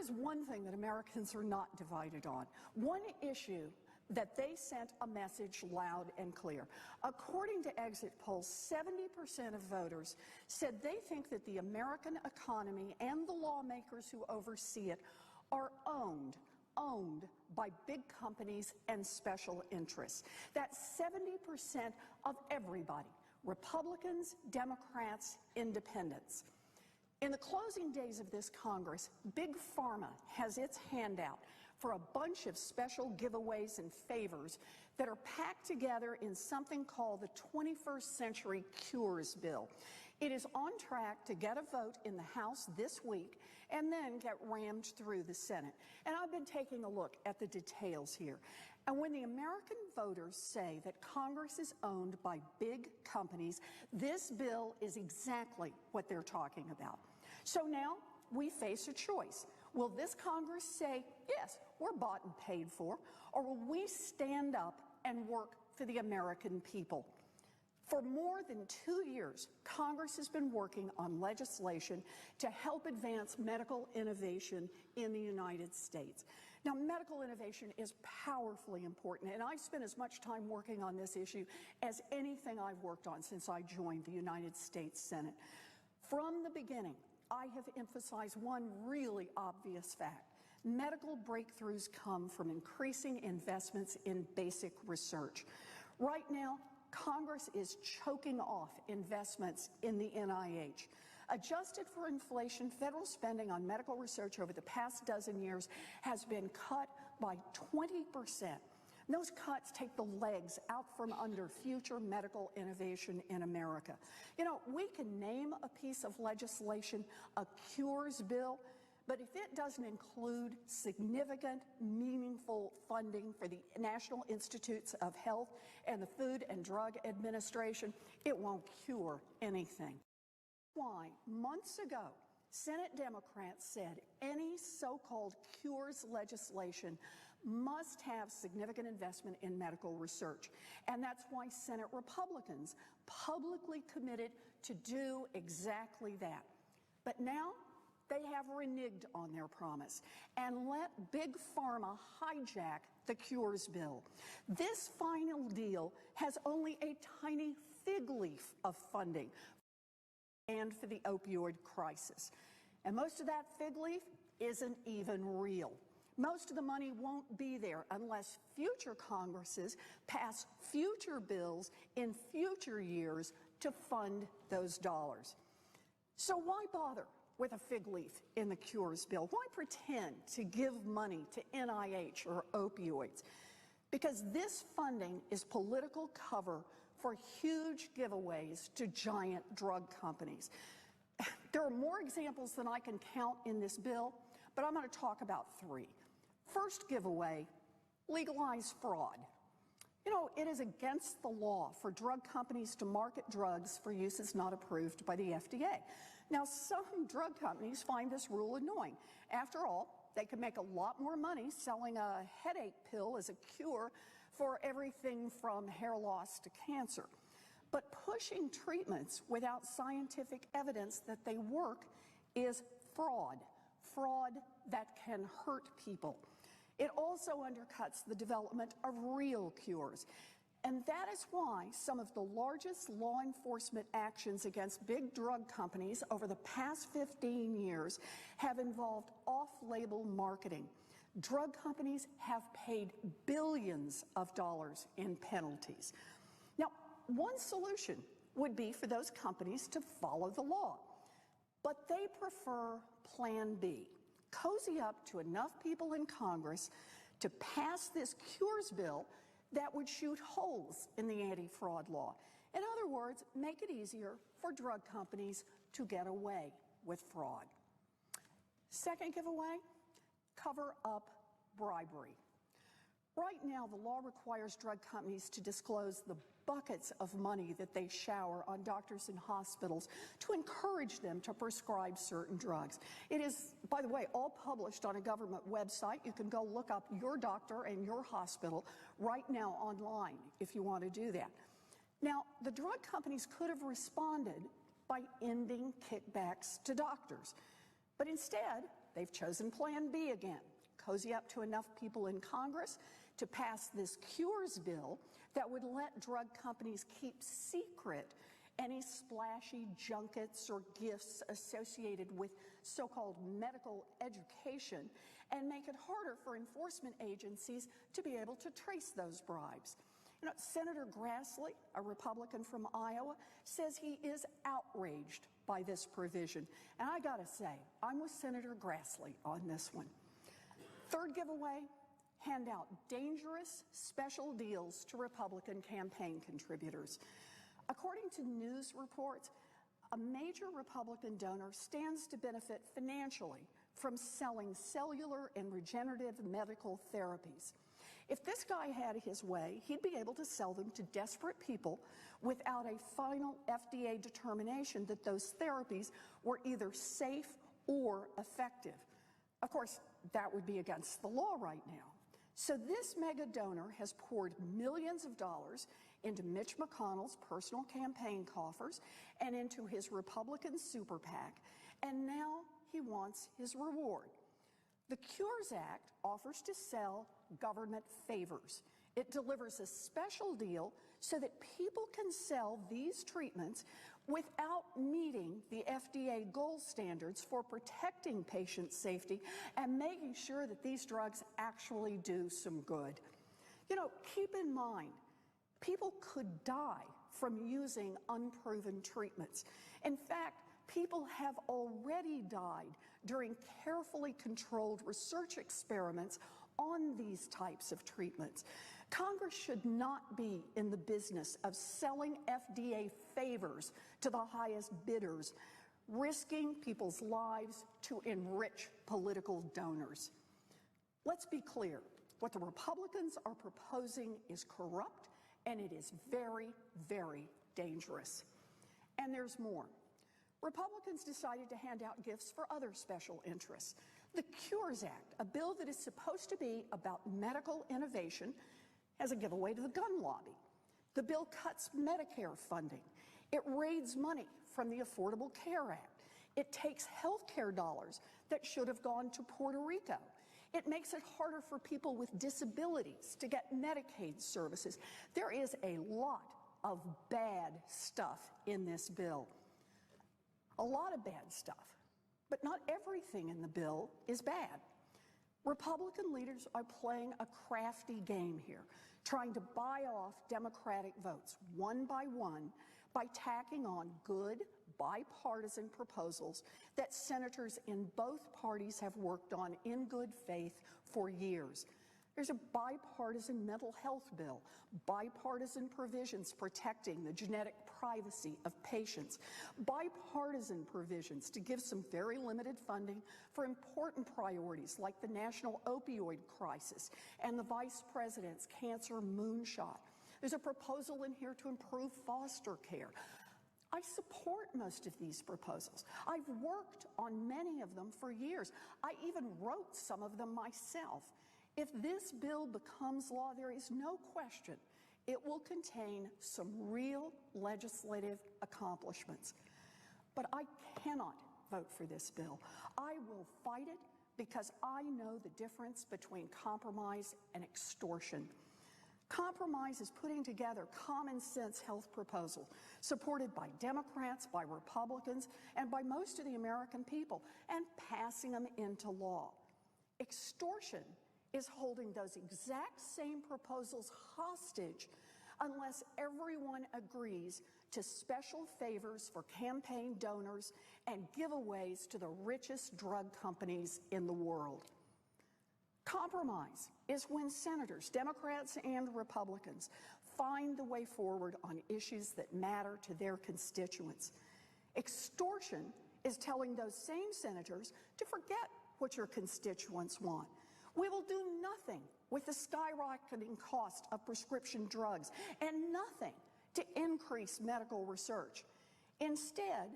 is one thing that Americans are not divided on. One issue that they sent a message loud and clear. According to exit polls, 70% of voters said they think that the American economy and the lawmakers who oversee it are owned by big companies and special interests. That's 70% of everybody, Republicans, Democrats, independents. In the closing days of this Congress, Big Pharma has its hand out for a bunch of special giveaways and favors that are packed together in something called the 21st Century Cures Bill. It is on track to get a vote in the House this week and then get rammed through the Senate. And I've been taking a look at the details here. And when the American voters say that Congress is owned by big companies, this bill is exactly what they're talking about. So now we face a choice. Will this Congress say, yes, we're bought and paid for, or will we stand up and work for the American people? For more than 2 years, Congress has been working on legislation to help advance medical innovation in the United States. Now, medical innovation is powerfully important, and I've spent as much time working on this issue as anything I've worked on since I joined the United States Senate. From the beginning, I have emphasized one really obvious fact. Medical breakthroughs come from increasing investments in basic research. Right now, Congress is choking off investments in the NIH. Adjusted for inflation, federal spending on medical research over the past dozen years has been cut by 20%. Those cuts take the legs out from under future medical innovation in America. You know, we can name a piece of legislation a cures bill, but if it doesn't include significant, meaningful funding for the National Institutes of Health and the Food and Drug Administration, it won't cure anything. Why, months ago, Senate Democrats said any so-called cures legislation must have significant investment in medical research. And that's why Senate Republicans publicly committed to do exactly that. But now they have reneged on their promise and let Big Pharma hijack the cures bill. This final deal has only a tiny fig leaf of funding and for the opioid crisis. And most of that fig leaf isn't even real. Most of the money won't be there unless future Congresses pass future bills in future years to fund those dollars. So why bother with a fig leaf in the cures bill? Why pretend to give money to NIH or opioids? Because this funding is political cover for huge giveaways to giant drug companies. There are more examples than I can count in this bill, but I'm going to talk about three. First giveaway, legalize fraud. You know, it is against the law for drug companies to market drugs for uses not approved by the FDA. Now, some drug companies find this rule annoying. After all, they can make a lot more money selling a headache pill as a cure for everything from hair loss to cancer. But pushing treatments without scientific evidence that they work is fraud that can hurt people. It also undercuts the development of real cures. And that is why some of the largest law enforcement actions against big drug companies over the past 15 years have involved off-label marketing. Drug companies have paid billions of dollars in penalties. Now, one solution would be for those companies to follow the law, but they prefer Plan B. Cozy up to enough people in Congress to pass this cures bill that would shoot holes in the anti-fraud law. In other words, make it easier for drug companies to get away with fraud. Second giveaway, cover up bribery. Right now, the law requires drug companies to disclose the buckets of money that they shower on doctors and hospitals to encourage them to prescribe certain drugs. It is, by the way, all published on a government website. You can go look up your doctor and your hospital right now online if you want to do that. Now, the drug companies could have responded by ending kickbacks to doctors. But instead, they've chosen Plan B again. Cozy up to enough people in Congress to pass this cures bill that would let drug companies keep secret any splashy junkets or gifts associated with so-called medical education and make it harder for enforcement agencies to be able to trace those bribes. You know, Senator Grassley, a Republican from Iowa, says he is outraged by this provision. And I gotta say, I'm with Senator Grassley on this one. Third giveaway, hand out dangerous special deals to Republican campaign contributors. According to news reports, a major Republican donor stands to benefit financially from selling cellular and regenerative medical therapies. If this guy had his way, he'd be able to sell them to desperate people without a final FDA determination that those therapies were either safe or effective. Of course, that would be against the law right now. So this mega donor has poured millions of dollars into Mitch McConnell's personal campaign coffers and into his Republican super PAC, and now he wants his reward. The Cures Act offers to sell government favors. It delivers a special deal so that people can sell these treatments without meeting the FDA gold standards for protecting patient safety and making sure that these drugs actually do some good. You know, keep in mind, people could die from using unproven treatments. In fact, people have already died during carefully controlled research experiments on these types of treatments. Congress should not be in the business of selling FDA favors to the highest bidders, risking people's lives to enrich political donors. Let's be clear, what the Republicans are proposing is corrupt, and it is very, very dangerous. And there's more. Republicans decided to hand out gifts for other special interests. The Cures Act, a bill that is supposed to be about medical innovation, has a giveaway to the gun lobby. The bill cuts Medicare funding. It raids money from the Affordable Care Act. It takes health care dollars that should have gone to Puerto Rico. It makes it harder for people with disabilities to get Medicaid services. There is a lot of bad stuff in this bill. A lot of bad stuff. But not everything in the bill is bad. Republican leaders are playing a crafty game here, trying to buy off Democratic votes one by one by tacking on good bipartisan proposals that senators in both parties have worked on in good faith for years. There's a bipartisan mental health bill, bipartisan provisions protecting the genetic privacy of patients, bipartisan provisions to give some very limited funding for important priorities like the national opioid crisis and the Vice President's cancer moonshot. There's a proposal in here to improve foster care. I support most of these proposals. I've worked on many of them for years. I even wrote some of them myself. If this bill becomes law, there is no question it will contain some real legislative accomplishments. But I cannot vote for this bill. I will fight it because I know the difference between compromise and extortion. Compromise is putting together common sense health proposals supported by Democrats, by Republicans, and by most of the American people, and passing them into law. Extortion is holding those exact same proposals hostage unless everyone agrees to special favors for campaign donors and giveaways to the richest drug companies in the world. Compromise is when senators, Democrats and Republicans, find the way forward on issues that matter to their constituents. Extortion is telling those same senators to forget what your constituents want. We will do nothing with the skyrocketing cost of prescription drugs and nothing to increase medical research. Instead,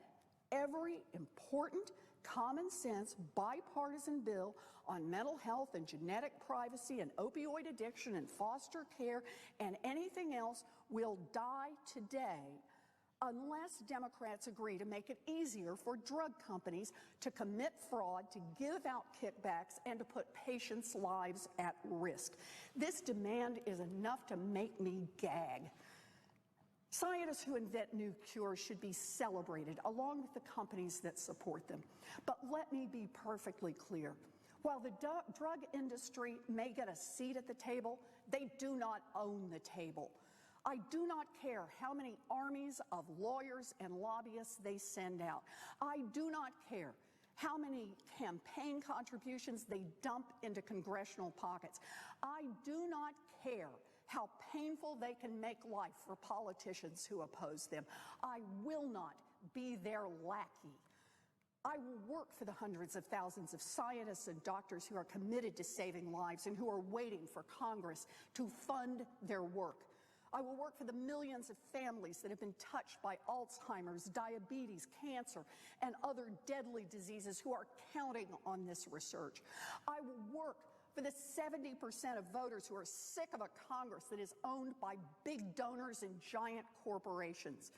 every important, common sense, bipartisan bill on mental health and genetic privacy and opioid addiction and foster care and anything else will die today unless Democrats agree to make it easier for drug companies to commit fraud, to give out kickbacks, and to put patients' lives at risk. This demand is enough to make me gag. Scientists who invent new cures should be celebrated, along with the companies that support them. But let me be perfectly clear. While the drug industry may get a seat at the table, they do not own the table. I do not care how many armies of lawyers and lobbyists they send out. I do not care how many campaign contributions they dump into congressional pockets. I do not care how painful they can make life for politicians who oppose them. I will not be their lackey. I will work for the hundreds of thousands of scientists and doctors who are committed to saving lives and who are waiting for Congress to fund their work. I will work for the millions of families that have been touched by Alzheimer's, diabetes, cancer, and other deadly diseases who are counting on this research. I will work for the 70% of voters who are sick of a Congress that is owned by big donors and giant corporations.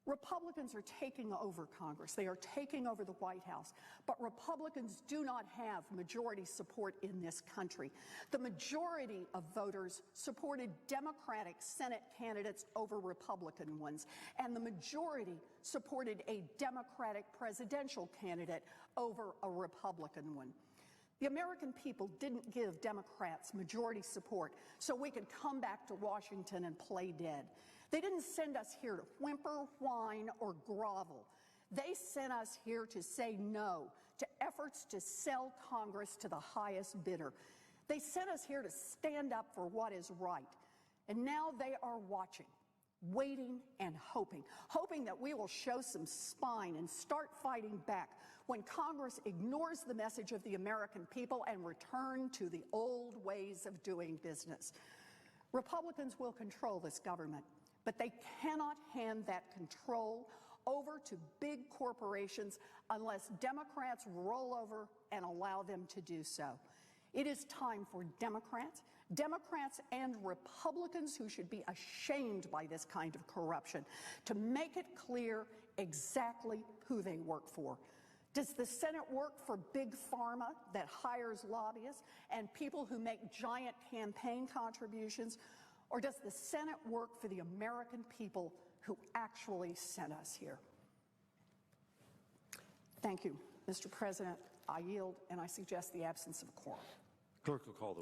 Republicans are taking over Congress. They are taking over the White House. But Republicans do not have majority support in this country. The majority of voters supported Democratic Senate candidates over Republican ones, and the majority supported a Democratic presidential candidate over a Republican one. The American people didn't give Democrats majority support so we could come back to Washington and play dead. They didn't send us here to whimper, whine, or grovel. They sent us here to say no to efforts to sell Congress to the highest bidder. They sent us here to stand up for what is right. And now they are watching, waiting and hoping that we will show some spine and start fighting back when Congress ignores the message of the American people and return to the old ways of doing business. Republicans will control this government, but they cannot hand that control over to big corporations unless Democrats roll over and allow them to do so. It is time for Democrats and Republicans who should be ashamed by this kind of corruption to make it clear exactly who they work for. Does the Senate work for big pharma that hires lobbyists and people who make giant campaign contributions? Or does the Senate work for the American people who actually sent us here? Thank you, Mr. President. I yield, and I suggest the absence of a quorum. Clerk will call the